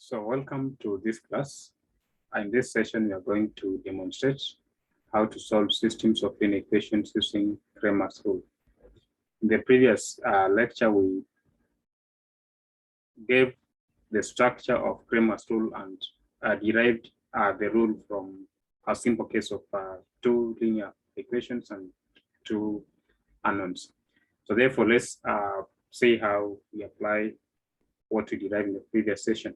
So welcome to this class. In this session, we are going to demonstrate how to solve systems of linear equations using Cramer's rule. In the previous lecture, we gave the structure of Cramer's rule and derived the rule from a simple case of two linear equations and two unknowns. So therefore, let's see how we apply what we derived in the previous session.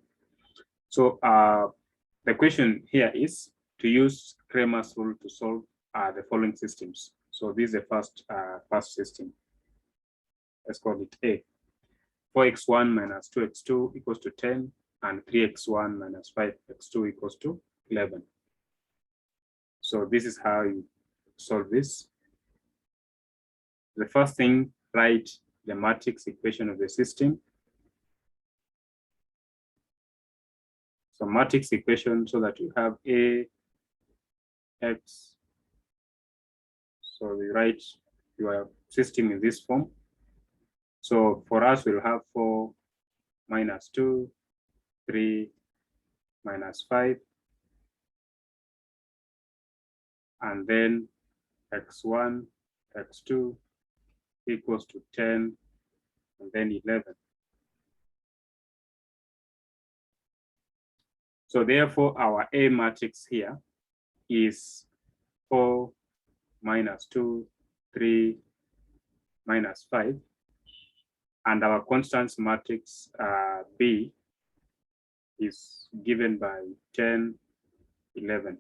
So the question here is to use Cramer's rule to solve the following systems. So this is the first system. Let's call it A. 4x1 minus 2x2 equals to 10, and 3x1 minus 5x2 equals to 11. So this is how you solve this. The first thing, write the matrix equation of the system. So matrix equation so that you have A, X. So we write your system in this form. So for us, we'll have 4 minus 2, 3 minus 5, and then x1, x2 equals to 10, and then 11. So therefore, our A matrix here is 4 minus 2, 3 minus 5. And our constants matrix B is given by 10, 11.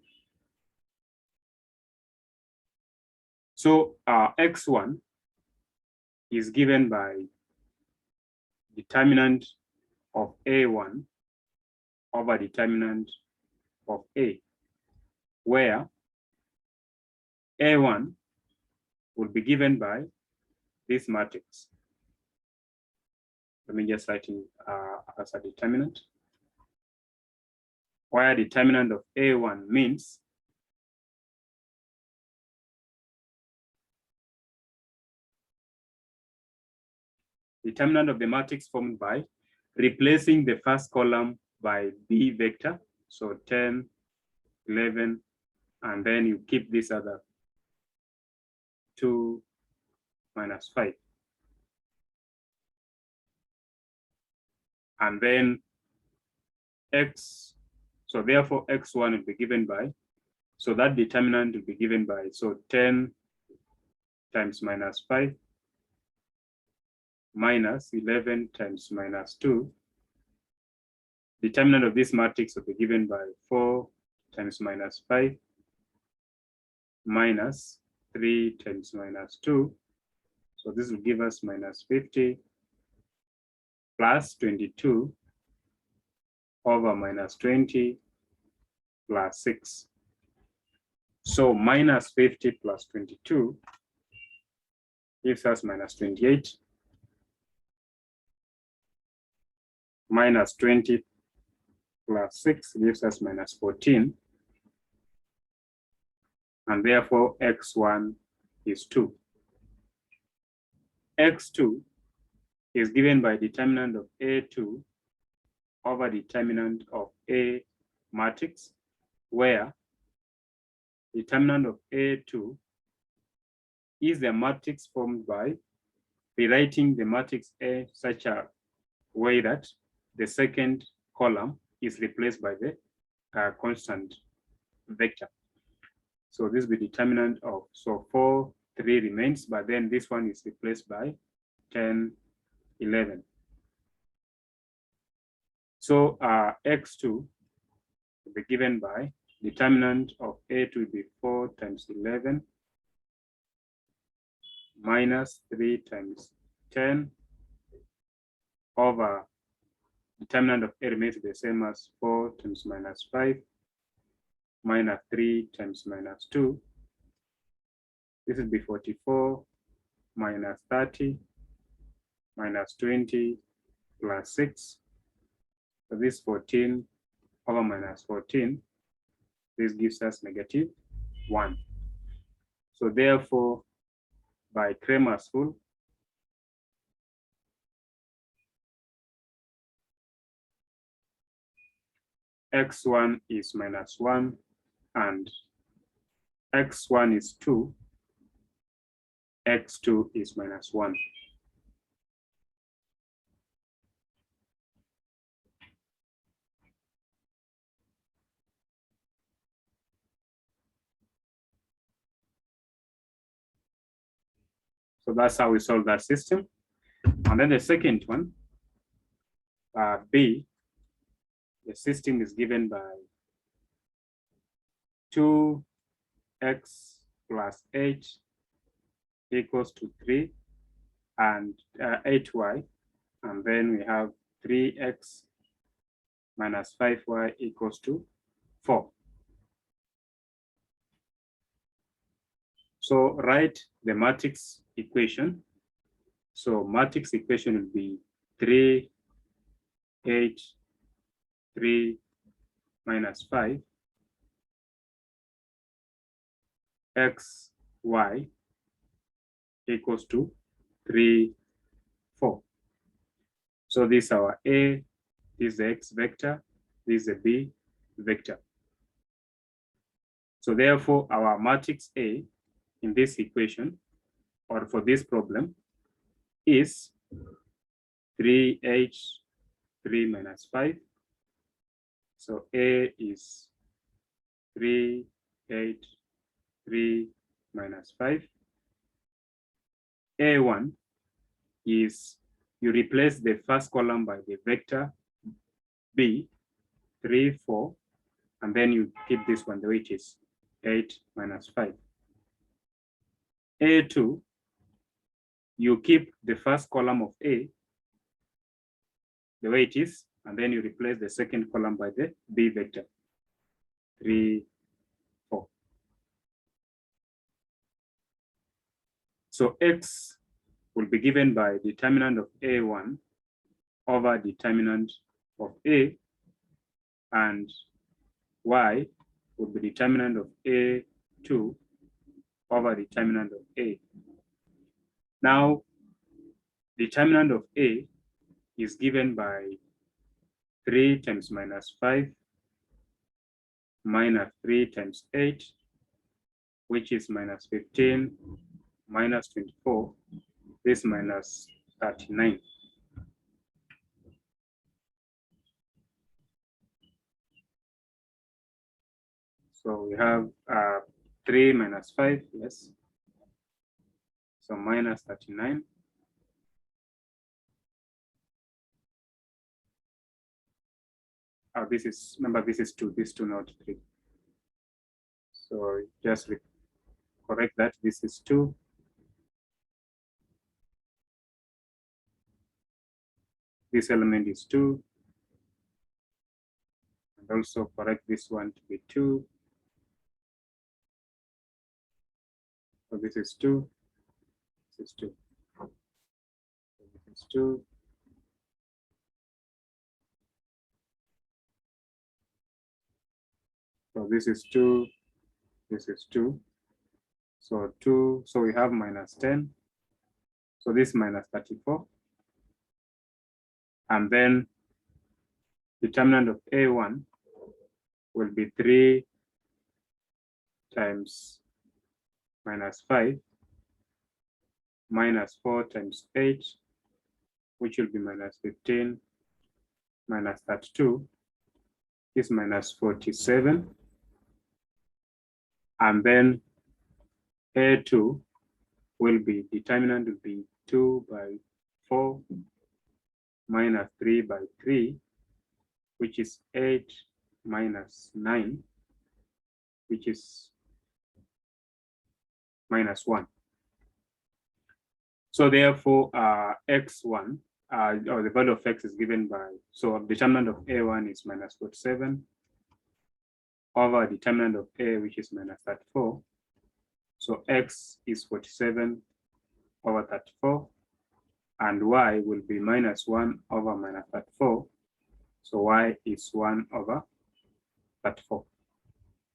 So x1 is given by determinant of A1 over determinant of A, where A1 will be given by this matrix. Let me just write it as a determinant, where determinant of A1 means determinant of the matrix formed by replacing the first column by B vector, so 10, 11, and then you keep this other 2 minus 5. And then X, so therefore X1 will be given by, so that determinant will be given by, so 10 times minus 5 minus 11 times minus 2. Determinant of this matrix will be given by 4 times minus 5 minus 3 times minus 2. So this will give us minus 50 plus 22 over minus 20 plus 6. So minus 50 plus 22 gives us minus 28. Minus 20 plus 6 gives us minus 14. And therefore, x1 is 2. x2 is given by determinant of A2 over determinant of A matrix, where determinant of A2 is the matrix formed by rewriting the matrix A such a way that the second column is replaced by the constant vector. So this will be determinant of, so 4, 3 remains, but then this one is replaced by 10, 11. So x2 will be given by determinant of A2 will be 4 times 11 minus 3 times 10 over determinant of A remains the same as 4 times minus 5 minus 3 times minus 2. This will be 44 minus 30 minus 20 plus 6. So this 14 over minus 14, this gives us negative 1. So therefore, by Cramer's rule, x1 is -1 and x1 is 2, x2 is -1. So that's how we solve that system. And then the second one, B, the system is given by 2x plus 8 equals to 3 and 8y. And then we have 3x minus 5y equals to 4. So write the matrix equation. So matrix equation will be 3, 8, 3 minus 5, x, y equals to 3, 4. So this is our A, this is the x vector, this is the B vector. So therefore, our matrix A in this equation, or for this problem, is 3, 8, 3 minus 5. So A is 3, 8, 3 minus 5. A1 is, you replace the first column by the vector B, 3, 4, and then you keep this one the way it is, 8 minus 5. A2, you keep the first column of A the way it is, and then you replace the second column by the B vector, 3, 4. So X will be given by determinant of A1 over determinant of A, and Y will be determinant of A2 over determinant of A. Now, determinant of A is given by 3 times minus 5 minus 3 times 8, which is minus 15 minus 24, this minus 39. So we have 3 minus 5, yes. So minus 39. This is, remember, this is 2, this 2, not 3. So just correct that, this is 2. This element is 2. And also correct this one to be 2. So this is 2. This is 2. So this is 2. So this is 2. This is 2. So 2. So we have minus 10. So this minus 34. And then determinant of A1 will be 3 times minus 5 minus 4 times 8, which will be minus 15 minus 32 is minus 47. And then A2 will be, determinant will be 2 by 4 minus 3 by 3, which is 8 minus 9, which is minus 1. So therefore, x1, or the value of x is given by, so determinant of A1 is minus 47 over determinant of A, which is minus 34. So x is 47 over 34, and y will be minus 1 over minus 34. So y is 1 over 34.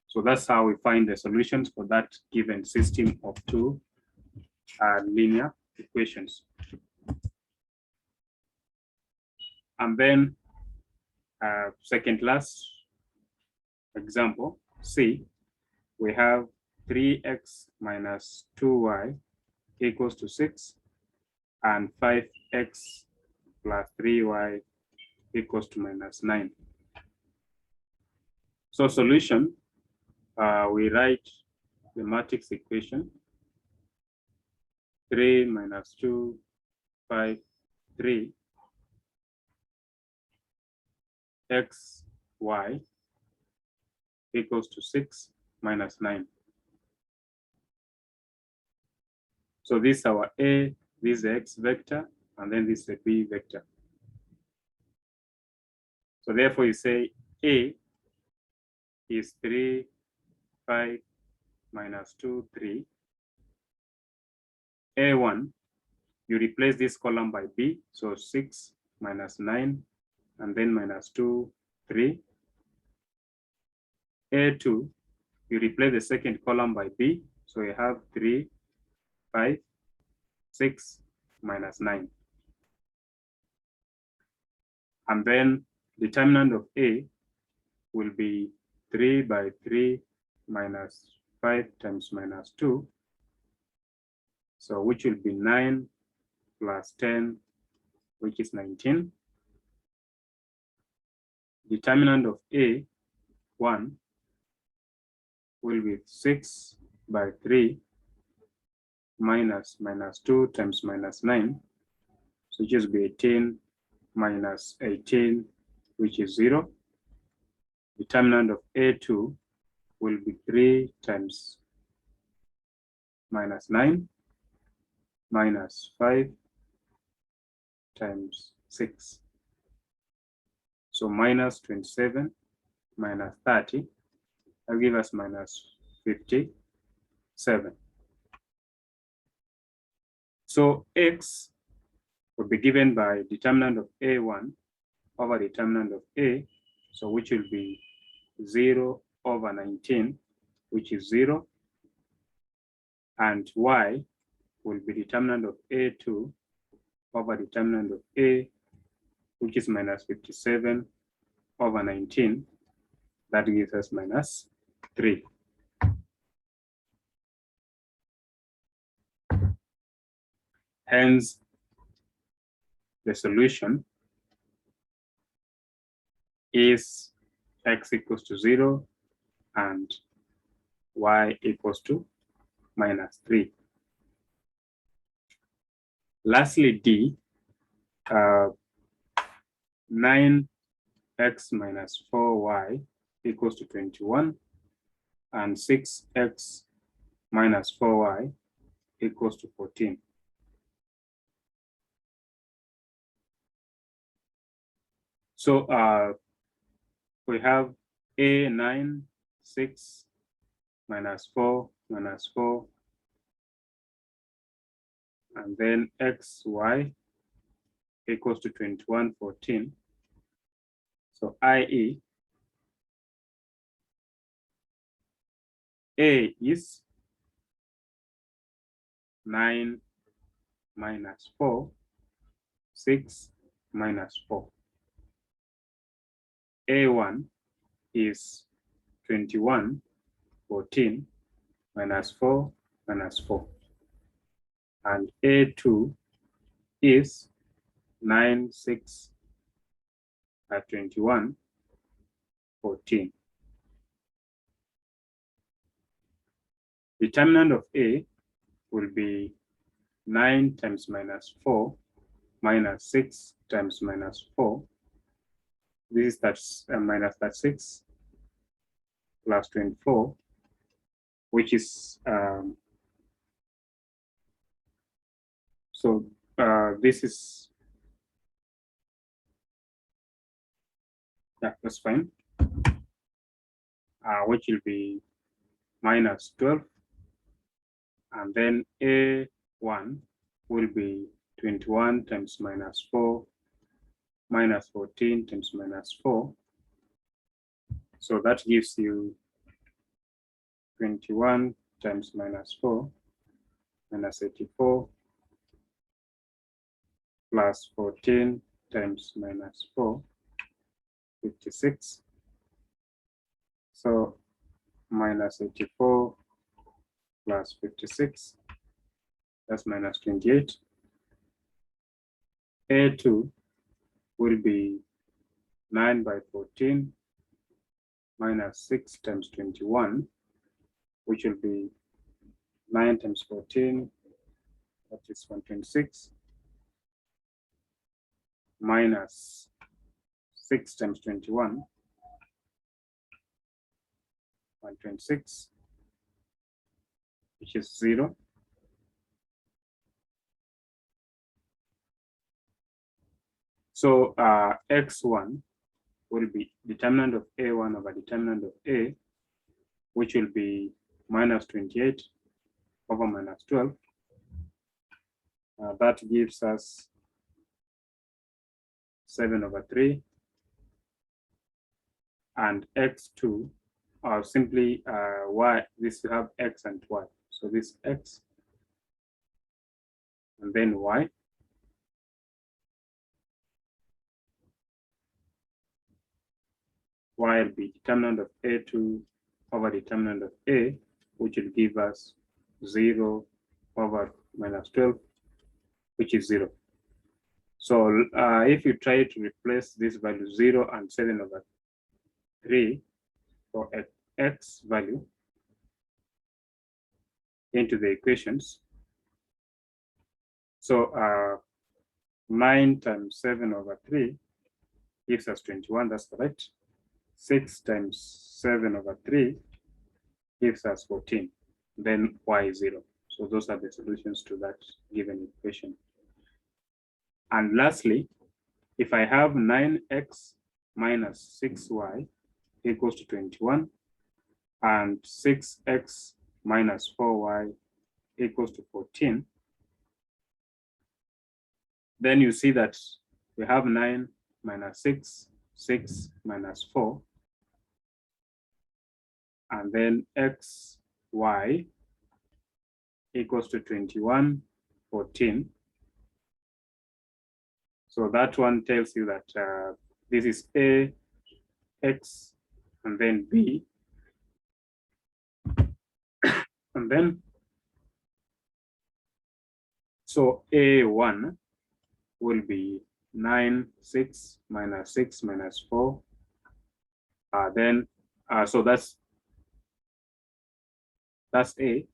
So that's how we find the solutions for that given system of two linear equations. And then second last, example C, we have 3x minus 2y equals to 6 and 5x plus 3y equals to minus 9. So solution, we write the matrix equation 3 minus 2, 5, 3, x, y equals to 6 minus 9. So this is our A, this is the x vector, and then this is the b vector. So therefore you say A is 3, 5, minus 2, 3. A1, you replace this column by B, so 6 minus 9, and then minus 2, 3. A2, you replace the second column by B, so you have 3, 5, 6, minus 9. And then determinant of A will be 3 by 3 minus 5 times minus 2. So which will be 9 plus 10, which is 19. Determinant of A1 will be 6 by 3 minus 2 times minus 9, so which will be 18 minus 18, which is 0. Determinant of A2 will be 3 times minus 9 minus 5 times 6. So minus 27 minus 30, that will give us minus 57. So x will be given by determinant of A1 over determinant of A, so which will be 0 over 19, which is 0. And y will be determinant of A2 over determinant of A, which is minus 57 over 19. That gives us minus 3. Hence, the solution is x equals to 0 and y equals to minus 3. Lastly, D, 9x minus 4y equals to 21, and 6x minus 4y equals to 14. So we have A 9, 6 minus 4 minus 4, and then x, y equals to 21, 14. So i.e. A is 9 minus 4, 6 minus 4. A1 is 21, 14 minus 4 minus 4. And A2 is 9, 6 at 21, 14. Determinant of A will be 9 times minus 4 minus 6 times minus 4. This is minus 36 plus 24, which is this is, yeah, that's fine, which will be minus 12, and then A1 will be 21 times minus 4 minus 14 times minus 4. So that gives you 21 times minus 4 minus 84 plus 14 times minus 4, 56. So minus 84 plus 56, that's minus 28. A2 will be 9 by 14 minus 6 times 21, which will be 9 times 14, that is 126, minus 6 times 21, 126, which is 0. So x1 will be determinant of A1 over determinant of A, which will be minus 28 over minus 12. That gives us 7 over 3. And x2, or simply y, this will have x and y. So this x, and then y. Y will be determinant of A2 over determinant of A, which will give us 0 over minus 12, which is 0. So if you try to replace this value 0 and 7 over 3 for x value into the equations, so 9 times 7 over 3 gives us 21, that's correct. 6 times 7 over 3 gives us 14. Then y is 0. So those are the solutions to that given equation. And lastly, if I have 9x minus 6y equals to 21, and 6x minus 4y equals to 14, then you see that we have 9 minus 6, 6 minus 4, and then x, y equals to 21, 14. So that one tells you that this is A, X, and then B. And then, so A1 will be 9, 6 minus 6 minus 4. So that's A.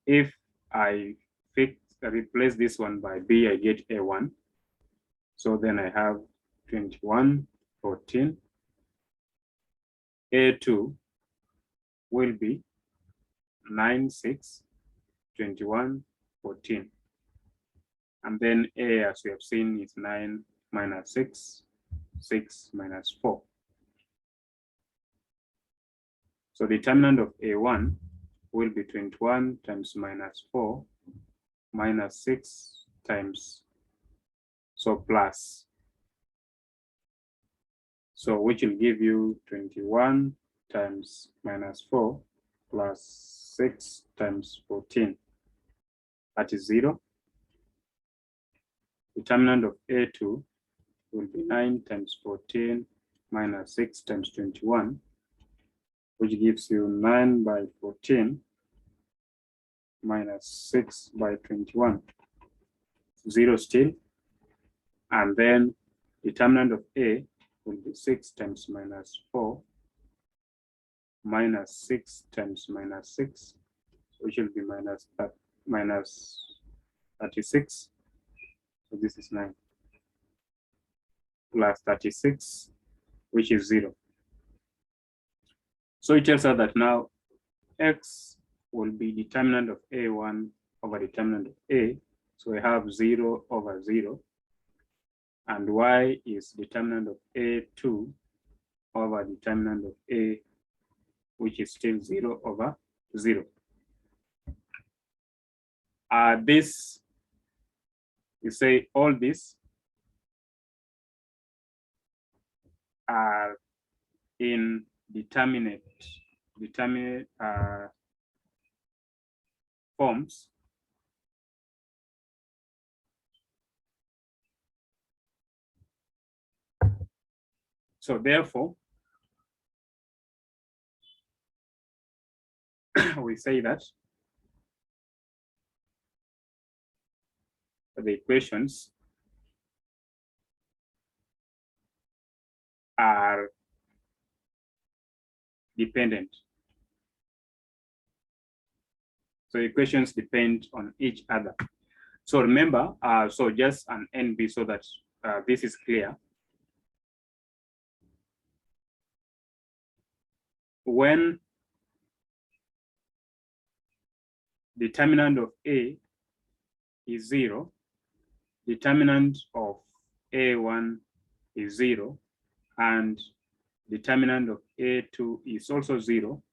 If I replace this one by B, I get A1. So then I have 21, 14. A2 will be 9, 6, 21, 14. And then A, as we have seen, is 9 minus 6, 6 minus 4. So the determinant of A1 will be 21 times minus 4 minus 6 times, so plus. So which will give you 21 times minus 4 plus 6 times 14. That is 0. Determinant of A2 will be 9 times 14 minus 6 times 21, which gives you 9 by 14 minus 6 by 21, 0 still. And then determinant of A will be 6 times minus 4 minus 6 times minus 6, which will be minus 36. So this is 9 plus 36, which is 0. So it tells us that now x will be determinant of A1 over determinant of A. So we have 0 over 0. And y is determinant of A2 over determinant of A, which is still 0 over 0. This, you say all these are in determinate forms. So therefore, we say that the equations are dependent. So equations depend on each other. So remember, so just an NB so that this is clear. When determinant of A is 0, determinant of A1 is 0, and determinant of A2 is also 0.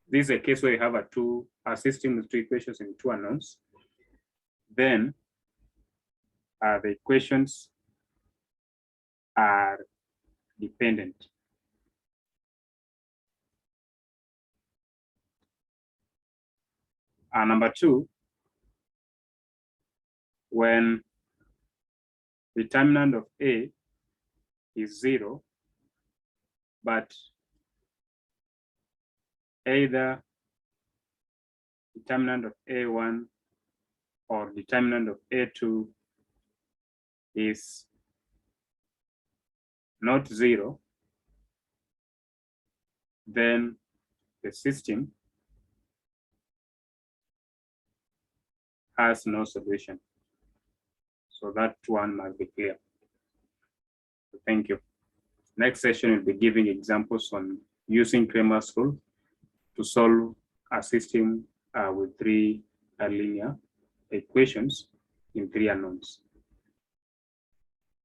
This is a case where you have a system with two equations and two unknowns. Then the equations are dependent. Number 2, when determinant of A is 0, but either determinant of A1 or determinant of A2 is not 0, then the system has no solution. So that one must be clear. So thank you. Next session will be giving examples on using Cramer's rule to solve a system with 3 linear equations in 3 unknowns.